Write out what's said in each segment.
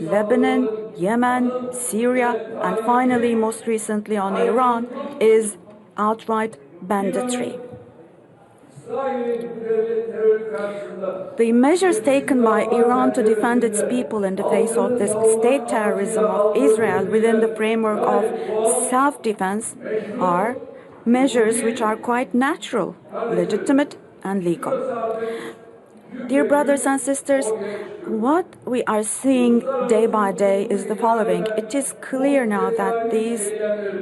Lebanon, Yemen, Syria, and finally, most recently on Iran, is outright banditry. The measures taken by Iran to defend its people in the face of this state terrorism of Israel within the framework of self-defense are measures which are quite natural, legitimate, and legal. Dear brothers and sisters, what we are seeing day by day is the following. It is clear now that these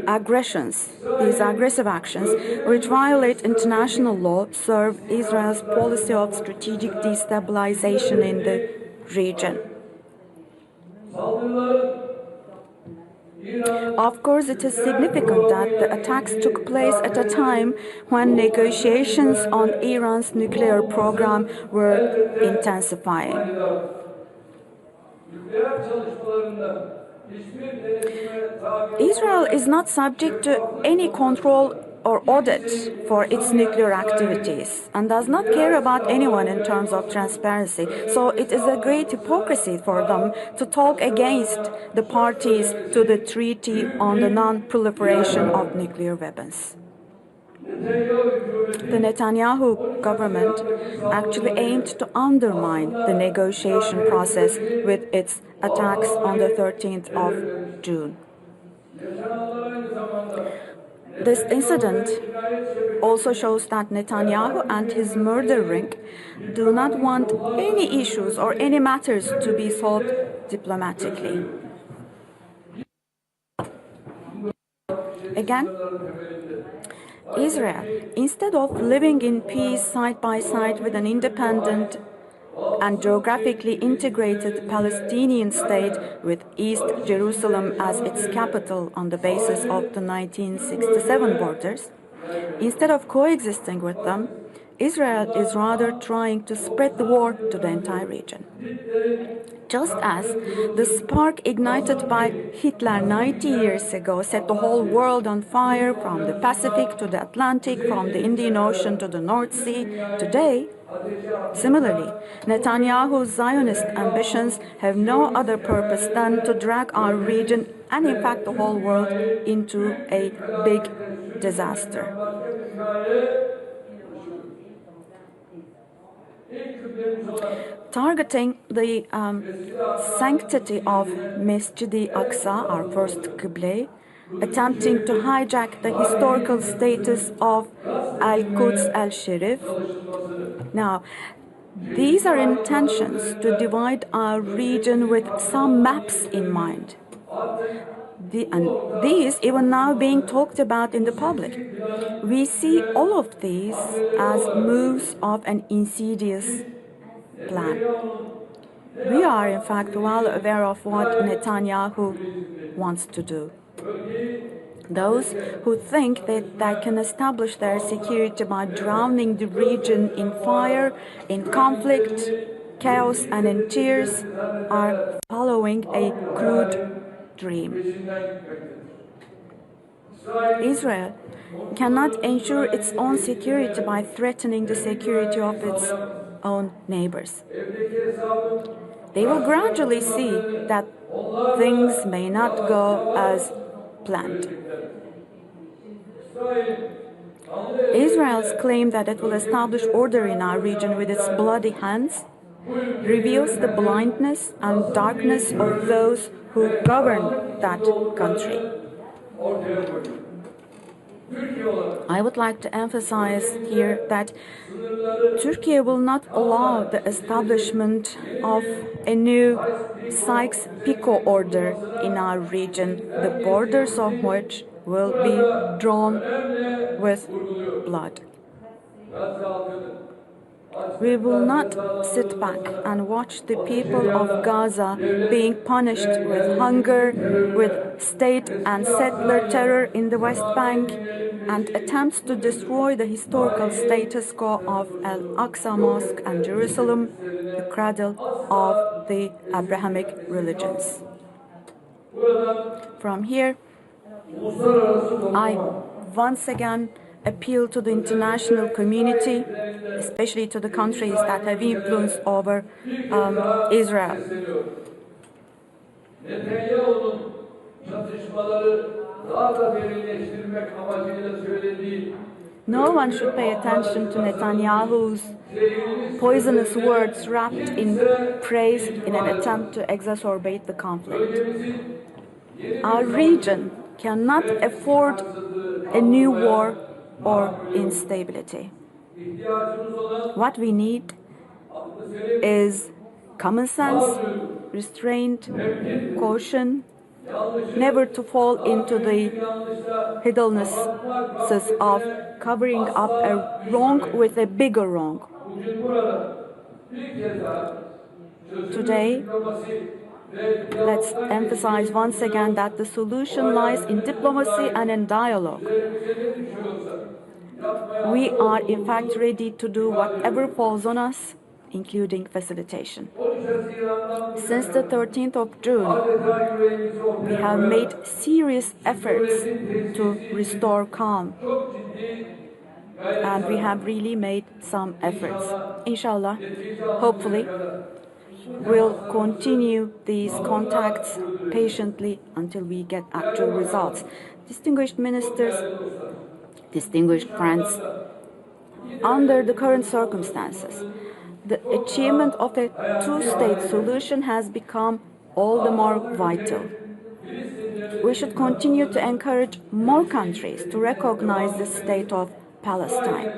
aggressions, these aggressive actions, which violate international law, serve Israel's policy of strategic destabilization in the region. Of course, it is significant that the attacks took place at a time when negotiations on Iran's nuclear program were intensifying. Israel is not subject to any control or audit for its nuclear activities and does not care about anyone in terms of transparency. So it is a great hypocrisy for them to talk against the parties to the Treaty on the Non-Proliferation of Nuclear Weapons. The Netanyahu government actually aimed to undermine the negotiation process with its attacks on the 13th of June. This incident also shows that Netanyahu and his murder ring do not want any issues or any matters to be solved diplomatically. Again, Israel, instead of living in peace side by side with an independent and geographically integrated Palestinian state with East Jerusalem as its capital on the basis of the 1967 borders, instead of coexisting with them, Israel is rather trying to spread the war to the entire region. Just as the spark ignited by Hitler 90 years ago set the whole world on fire from the Pacific to the Atlantic, from the Indian Ocean to the North Sea, today, similarly, Netanyahu's Zionist ambitions have no other purpose than to drag our region and in fact the whole world into a big disaster. Targeting the sanctity of Masjid-i-Aqsa, our first Qibla, attempting to hijack the historical status of Al-Quds al-Sharif. Now, these are intentions to divide our region with some maps in mind. And these even now being talked about in the public. We see all of these as moves of an insidious plan. We are, in fact, well aware of what Netanyahu wants to do. Those who think that they can establish their security by drowning the region in fire, in conflict, chaos, and in tears are following a crude dream. Israel cannot ensure its own security by threatening the security of its own neighbors. They will gradually see that things may not go as planned. Israel's claim that it will establish order in our region with its bloody hands reveals the blindness and darkness of those who govern that country. I would like to emphasize here that Turkey will not allow the establishment of a new Sykes-Picot order in our region, the borders of which will be drawn with blood. We will not sit back and watch the people of Gaza being punished with hunger, with state and settler terror in the West Bank, and attempts to destroy the historical status quo of Al-Aqsa Mosque and Jerusalem, the cradle of the Abrahamic religions. From here, I once again appeal to the international community, especially to the countries that have influence over Israel. Netanyahu'nun çatışmaları daha da derinleştirmek amacıyla söylediği No one should pay attention to Netanyahu's poisonous words wrapped in praise in an attempt to exacerbate the conflict. Our region cannot afford a new war or instability. What we need is common sense, restraint, caution, never to fall into the hedonist's of covering up a wrong with a bigger wrong. Today, let's emphasize once again that the solution lies in diplomacy and in dialogue. We are in fact ready to do whatever falls on us, including facilitation. Since the 13th of June, we have made serious efforts to restore calm. And we have really made some efforts. Inshallah, hopefully, we'll continue these contacts patiently until we get actual results. Distinguished ministers, distinguished friends, under the current circumstances, the achievement of a two-state solution has become all the more vital. We should continue to encourage more countries to recognize the state of Palestine.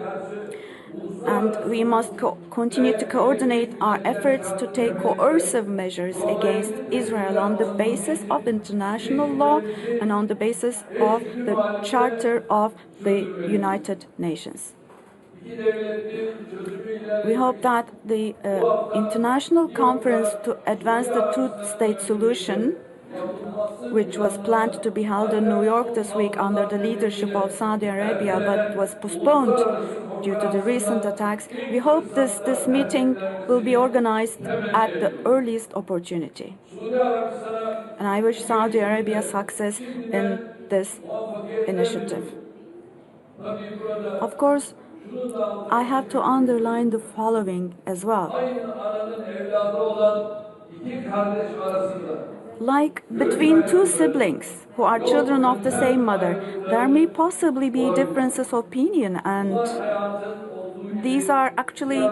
And we must continue to coordinate our efforts to take coercive measures against Israel on the basis of international law and on the basis of the Charter of the United Nations. We hope that the international conference to advance the two-state solution, which was planned to be held in New York this week under the leadership of Saudi Arabia, but was postponed due to the recent attacks. We hope this meeting will be organized at the earliest opportunity. And I wish Saudi Arabia success in this initiative. Of course, I have to underline the following as well. Like between two siblings who are children of the same mother, there may possibly be differences of opinion, and these are actually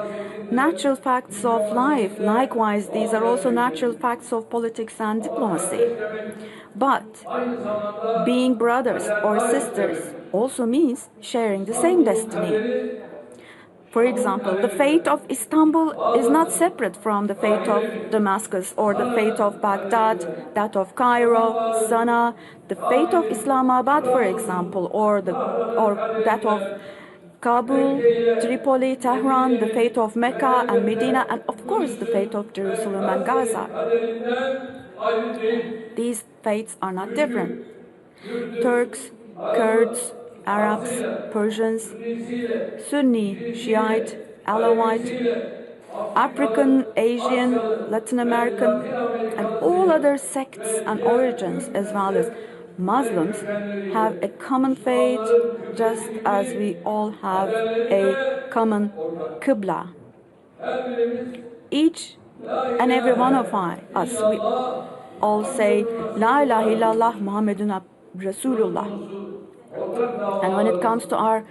natural facts of life. Likewise, these are also natural facts of politics and diplomacy. But being brothers or sisters also means sharing the same destiny. For example, the fate of Istanbul is not separate from the fate of Damascus or the fate of Baghdad, that of Cairo, Sana'a, the fate of Islamabad, for example, or that of Kabul, Tripoli, Tehran, the fate of Mecca and Medina, and of course the fate of Jerusalem and Gaza. These fates are not different. Turks, Kurds, Arabs, Persians, Sunni, Shiite, Alawite, African, Asian, Latin American, and all other sects and origins, as well as Muslims, have a common faith, just as we all have a common Qibla. Each and every one of us, we all say, La ilaha illallah Muhammadun Rasulullah. And when it comes to our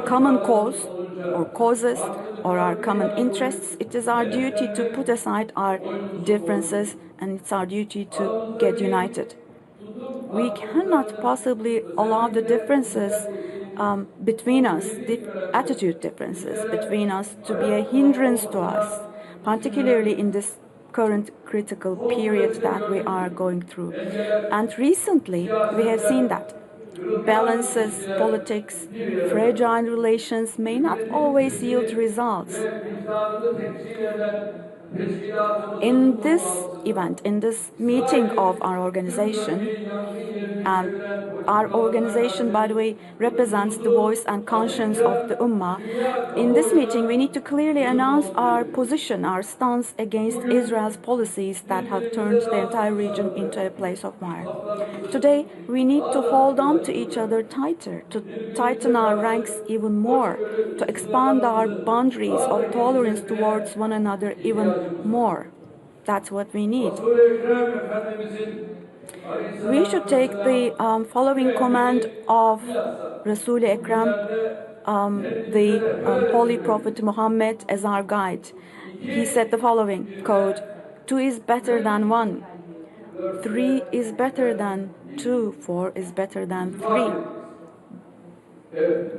common cause or causes or our common interests, it is our duty to put aside our differences, and it's our duty to get united. We cannot possibly allow the differences between us, the attitude differences between us, to be a hindrance to us, particularly in this current critical period that we are going through. And recently, we have seen that balances, politics, fragile relations may not always yield results. In this event, in this meeting of our organization, and our organization, by the way, represents the voice and conscience of the Ummah. In this meeting, we need to clearly announce our position, our stance against Israel's policies that have turned the entire region into a place of fire. Today, we need to hold on to each other tighter, to tighten our ranks even more, to expand our boundaries of tolerance towards one another even more. That's what we need. Resul-i Ekrem Efendimizin We should take the following command of Rasul-i Ekrem, the Holy Prophet Muhammad, as our guide. He said the following, quote, 2 is better than 1, 3 is better than 2, 4 is better than 3. evet,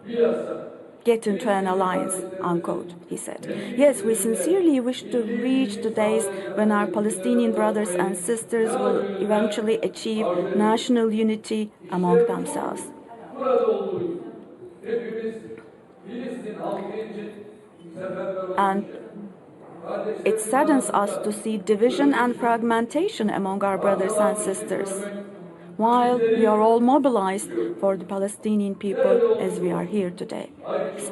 bilhassa Get into an alliance, unquote, he said. Yes, we sincerely wish to reach the days when our Palestinian brothers and sisters will eventually achieve national unity among themselves. burada olduğu gibi hepimiz Filistin halkı için seferber And it saddens us to see division and fragmentation among our brothers and sisters, while we are all mobilized for the Palestinian people as we are here today.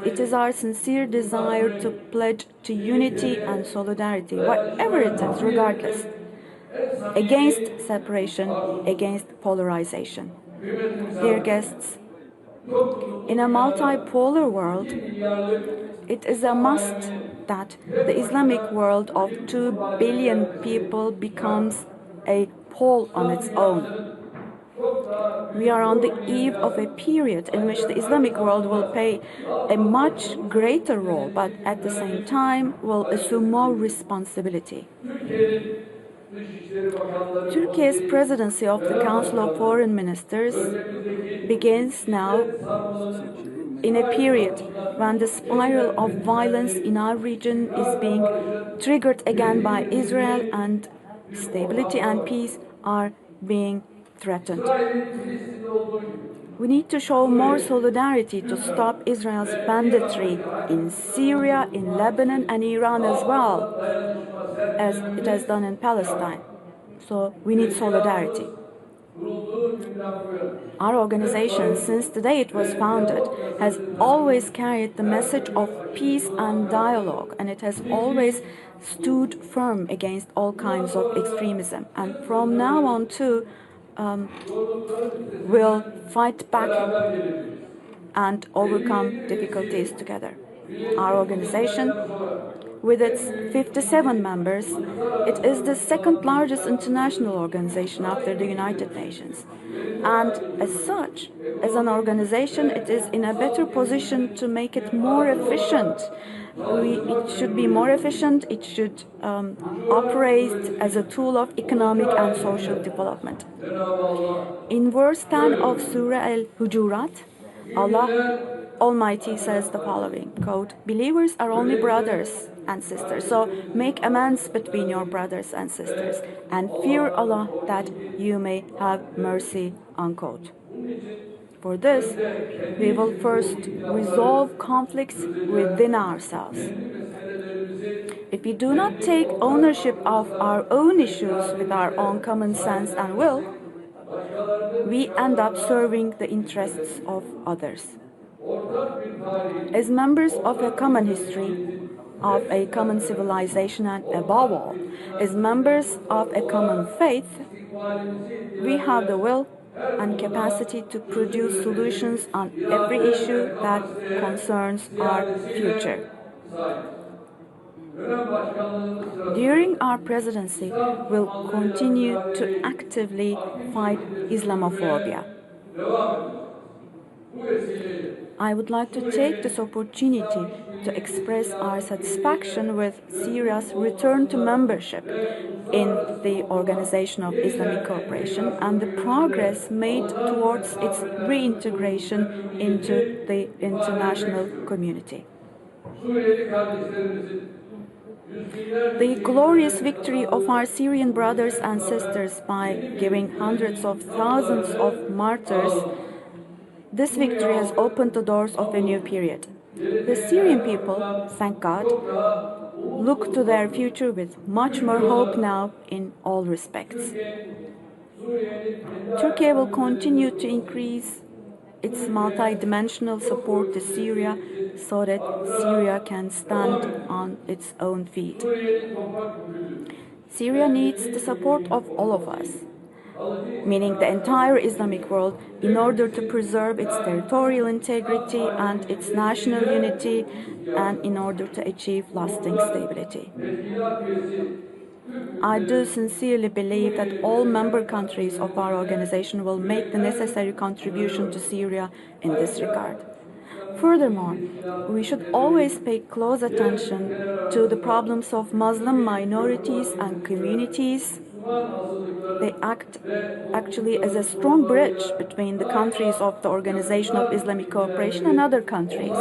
It is our sincere desire to pledge to unity and solidarity, whatever it is, regardless, against separation, against polarization. Dear guests, in a multipolar world, it is a must that the Islamic world of 2 billion people becomes a pole on its own. We are on the eve of a period in which the Islamic world will play a much greater role, but at the same time will assume more responsibility. Turkey's presidency of the Council of Foreign Ministers begins now in a period when the spiral of violence in our region is being triggered again by Israel, and stability and peace are being threatened. We need to show more solidarity to stop Israel's banditry in Syria, in Lebanon, and Iran as well, as it has done in Palestine. So we need solidarity. Our organization, since the day it was founded, has always carried the message of peace and dialogue, and it has always stood firm against all kinds of extremism. And from now on too, we'll fight back and overcome difficulties together. Our organization, with its 57 members, it is the second largest international organization after the United Nations. And as such, as an organization, it is in a better position to make it more efficient. It should be more efficient, it should operate as a tool of economic and social development. In verse 10 of Surah Al-Hujurat, Allah Almighty says the following, quote, believers are only brothers and sisters, so make amends between your brothers and sisters, and fear Allah that you may have mercy, unquote. For this, we will first resolve conflicts within ourselves. If we do not take ownership of our own issues with our own common sense and will, we end up serving the interests of others. As members of a common history, of a common civilization, and above all, as members of a common faith, we have the will and capacity to produce solutions on every issue that concerns our future. During our presidency, we'll continue to actively fight Islamophobia. I would like to take this opportunity to express our satisfaction with Syria's return to membership in the Organization of Islamic Cooperation and the progress made towards its reintegration into the international community. The glorious victory of our Syrian brothers and sisters by giving hundreds of thousands of martyrs, this victory has opened the doors of a new period. The Syrian people, thank God, look to their future with much more hope now in all respects. Turkey will continue to increase its multi-dimensional support to Syria so that Syria can stand on its own feet. Syria needs the support of all of us, meaning the entire Islamic world, in order to preserve its territorial integrity and its national unity, and in order to achieve lasting stability. I do sincerely believe that all member countries of our organization will make the necessary contribution to Syria in this regard. Furthermore, we should always pay close attention to the problems of Muslim minorities and communities. They act actually as a strong bridge between the countries of the Organization of Islamic Cooperation and other countries.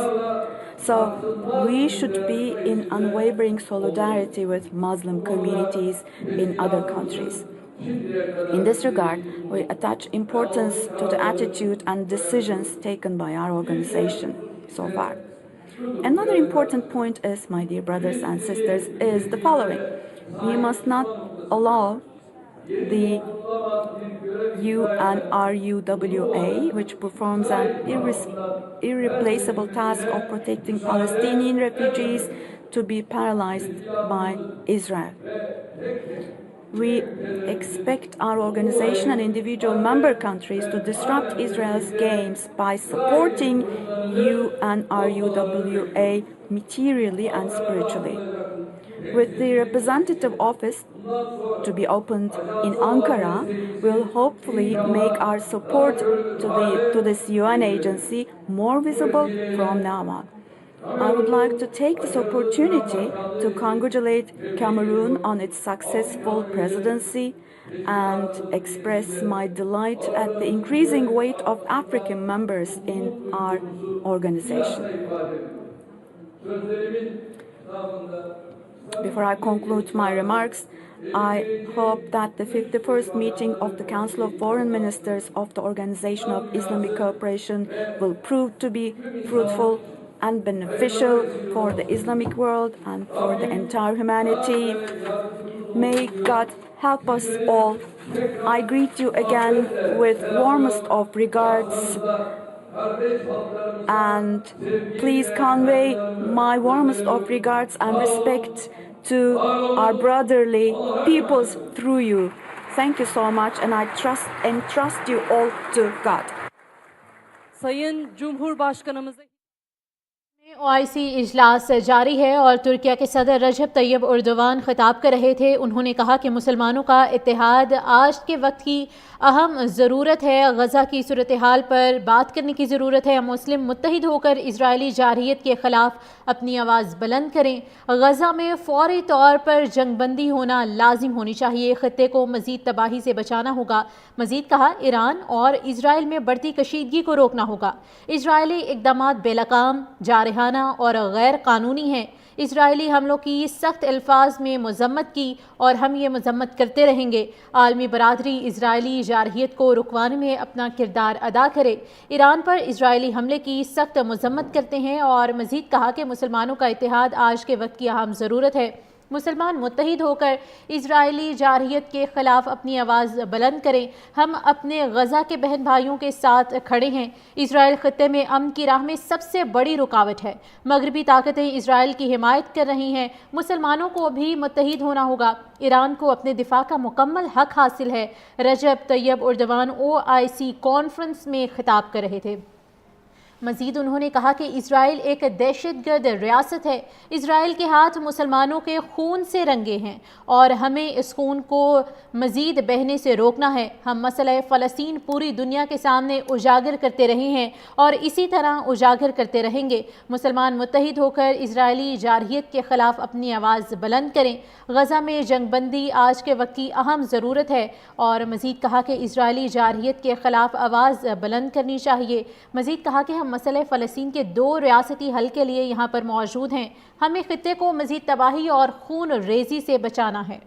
So we should be in unwavering solidarity with Muslim communities in other countries. In this regard, we attach importance to the attitude and decisions taken by our organization so far. Another important point is, my dear brothers and sisters, is the following. We must not allow the UNRUWA, which performs an irreplaceable task of protecting Palestinian refugees, to be paralyzed by Israel. We expect our organization and individual member countries to disrupt Israel's games by supporting UNRUWA materially and spiritually. With the representative office to be opened in Ankara, we'll hopefully make our support to this UN agency more visible from now on. I would like to take this opportunity to congratulate Cameroon on its successful presidency and express my delight at the increasing weight of African members in our organization. Before I conclude my remarks, I hope that the 51st meeting of the Council of Foreign Ministers of the Organization of Islamic Cooperation will prove to be fruitful and beneficial for the Islamic world and for the entire humanity. May God help us all. I greet you again with warmest of regards, and please convey my warmest of regards and respect to our brotherly peoples through you. Thank you so much, and I entrust you all to God. Sayın Cumhurbaşkanımıza OIC इजलास जारी है और तुर्किया के सदर रजब Tayyip Erdogan खिताब कर रहे थे। उन्होंने कहा कि मुसलमानों का इत्तेहाद आज के वक्त की अहम ज़रूरत है। गज़ा की सूरत हाल पर बात करने की ज़रूरत है। मुस्लिम मुत्तहिद होकर इजरायली जारहियत के ख़िलाफ़ अपनी आवाज़ बुलंद करें। गज़ा में फ़ौरी तौर पर जंगबंदी होना लाजिम होनी चाहिए। ख़ित्ते को मज़ीद तबाही से बचाना होगा। मज़ीद कहा, ईरान और इजराइल में बढ़ती कशीदगी को रोकना होगा। इजरायली इक़दामात बेलगाम, जारहाना और गैर कानूनी हैं। इजरायली हमलों की सख्त अल्फाज में मज़म्मत की और हम ये मज़म्मत करते रहेंगे। आलमी बरादरी इजरायली जारहियत को रुकवाने में अपना किरदार अदा करे। ईरान पर इजरायली हमले की सख्त मज़म्मत करते हैं और मज़ीद कहा कि मुसलमानों का इत्तेहाद आज के वक्त की अहम ज़रूरत है। मुसलमान मुत्तहिद होकर इजरायली जारहियत के ख़िलाफ़ अपनी आवाज़ बुलंद करें। हम अपने गज़ा के बहन भाइयों के साथ खड़े हैं। इजराइल ख़ित्ते में अमन की राह में सबसे बड़ी रुकावट है। मगरबी ताकतें इजराइल की हिमायत कर रही हैं। मुसलमानों को भी मुत्तहिद होना होगा। ईरान को अपने दिफा का मुकम्मल हक हासिल है। रजब तैयब एर्दोगान OIC कॉन्फ्रेंस में खिताब कर रहे थे। मज़ीद उन्होंने कहा कि इजराइल एक दहशतगर्द रियासत है। इजराइल के हाथ मुसलमानों के खून से रंगे हैं और हमें इस खून को मज़ीद बहने से रोकना है। हम मसला फ़लस्तीन पूरी दुनिया के सामने उजागर करते रहे हैं और इसी तरह उजागर करते रहेंगे। मुसलमान मुत्तहिद होकर इजरायली जारहियत के ख़िलाफ़ अपनी आवाज़ बुलंद करें। गज़ा में जंगबंदी आज के वक्त की अहम ज़रूरत है और मज़ीद कहा कि इजरायली जारहियत के ख़िलाफ़ आवाज़ बुलंद करनी चाहिए। मज़ीद कहा कि हम मसले फ़लस्तीन के 2 रियासती हल के लिए यहाँ पर मौजूद हैं। हमें ख़ित्ते को मज़ीद तबाही और खून रेज़ी से बचाना है।